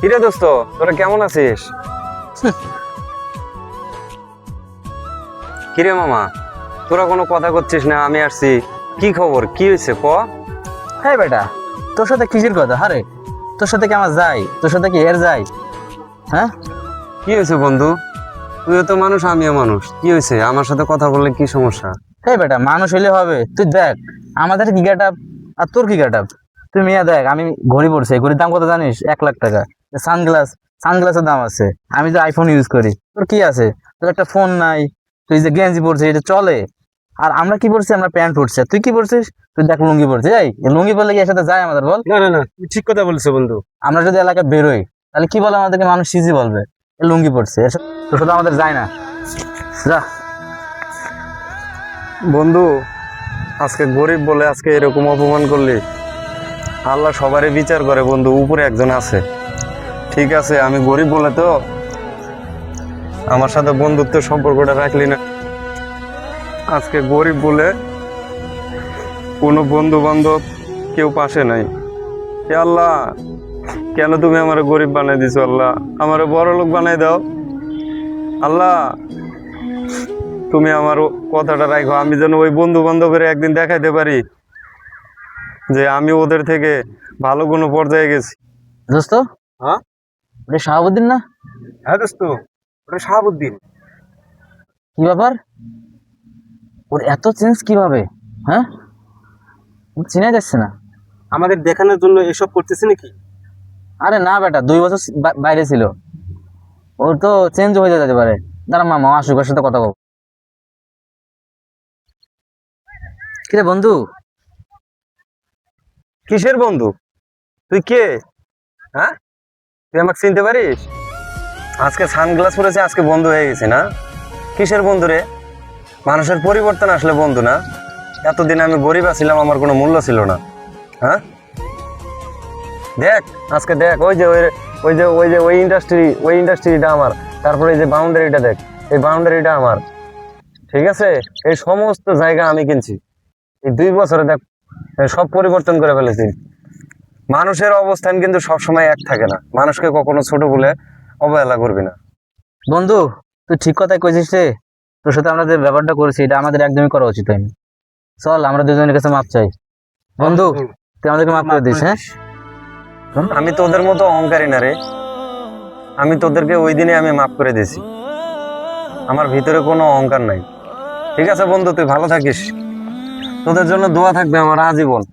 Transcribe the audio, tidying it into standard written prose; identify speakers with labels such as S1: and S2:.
S1: কিরে দোস্ত, তোরা কেমন আছিস? কিরে মামা, তোরা কোনো কথা করছিস না? আমি আসছি, কি খবর, কি হয়েছে ক?
S2: হ্যাঁ বেটা, তোর সাথে কিসের কথা? হারে, তোর সাথে কি আমার যাই? তোর সাথে কি এর যাই? হ্যাঁ,
S1: কি হয়েছে বন্ধু? তুইও তো মানুষ, আমিও মানুষ। কি হয়েছে? আমার সাথে কথা বললে কি সমস্যা?
S2: হ্যাঁ বেটা, মানুষ হইলে হবে? তুই দেখ আমাদের কি গেট আপ আর তোর কি গেট আপ। তুই মিয়া দেখ, আমি ঘড়ি পড়ছি, এই ঘড়ির দাম কত জানিস? 1 লাখ টাকা। সানগ্লাসের দাম আছে। আমি যে আইফোন ইউজ করি, তোর কি আছে? তোর একটা ফোন নাই। তুই যে গেঞ্জি পরছিস, এটা চলে? আর আমরা কি পরছি? আমরা প্যান্ট পরছি। আর তুই কি পরছিস? তুই দেখ লুঙ্গি পরছিস। এই লুঙ্গি পরলে কি এর সাথে যায় আমাদের? বল।
S3: না না না, তুমি ঠিক কথা বলছো বন্ধু।
S2: আমরা যদি এলাকায় বেরোই, তাহলে কি বলে আমাদেরকে? মানুষ সিজি বলবে, এ লুঙ্গি পড়ছে। তোর সাথে আমাদের যায় না। যা।
S1: বন্ধু, আজকে গরিব বলে আজকে এরকম অপমান করলি? আল্লাহ সবারই বিচার করে বন্ধু, উপরে একজন আছে। ঠিক আছে, আমি গরিব বলে তো আমার সাথে বন্ধুত্বের সম্পর্কটা রাখলি না। আজকে গরিব বলে কোনো বন্ধু বান্ধব কেউ পাশে নাই। হে আল্লাহ, কেন তুমি আমার গরিব বানাই দিছো? আল্লাহ, আমার বড় লোক বানাই দাও। আল্লাহ, তুমি আমার কথাটা রাখো, আমি যেন ওই বন্ধু বান্ধবের একদিন দেখাইতে পারি যে আমি ওদের থেকে ভালো কোনো পর্যায়ে গেছি।
S2: দোস্ত,
S3: হ্যাঁ
S2: ওটা শাহাবুদ্দিন না?
S3: হ্যাঁ দোস্ত, ওটা শাহাবুদ্দিন।
S2: কি ব্যাপার? ওর এত চেঞ্জ কিভাবে? হ্যাঁ, চিনা যাচ্ছে না।
S3: আমাদের দেখানোর জন্য এসব করতেছে নাকি?
S2: আরে না বেটা, 2 বছর বাইরে ছিল। ওর তো চেঞ্জ হয়ে যেতে পারে। দাঁড়া মামা আসুক, ওর সাথে কথা বল। কিরে বন্ধু?
S1: কিসের বন্ধু? তুই কে? হ্যাঁ, তুই আমাকে চিনতে পারিস? আজকে সানগ্লাস পরেছে, আজকে বন্ধু হয়ে গেছে না? কিসের বন্ধু রে? মানুষের পরিবর্তন আসলে বন্ধু না? এতদিন আমি গরিব আছিলাম, আমার কোনো মূল্য ছিল না। হ্যাঁ, দেখ আজকে দেখ, ওই ইন্ডাস্ট্রিটা আমার। তারপরে এই যে বাউন্ডারিটা দেখ, এই বাউন্ডারিটা আমার। ঠিক আছে, এই সমস্ত জায়গা আমি কিনছি। এই 2 বছরে দেখ সব পরিবর্তন করে ফেলেছি। মানুষের অবস্থান কিন্তু সবসময় এক থাকে না। মানুষকে কখনো ছোট বলে অবহেলা করবি না।
S2: বন্ধু, তুই ঠিক কথাই কইছিস রে। তোর সাথে আমরা যে ব্যাপারটা করেছি, এটা আমাদের একদমই করা উচিত হয়নি। চল আমরা দুজনের কাছে মাপ চাই। বন্ধু, তুই আমাদেরকে মাফ করে দিস। হ্যাঁ,
S1: আমি তোদের মতো অহংকারী না রে। আমি তোদেরকে ওই দিনে আমি মাফ করে দিয়েছি। আমার ভিতরে কোনো অহংকার নাই। ঠিক আছে বন্ধু, তুই ভালো থাকিস। তোদের জন্য দোয়া থাকবে আমার আজীবন।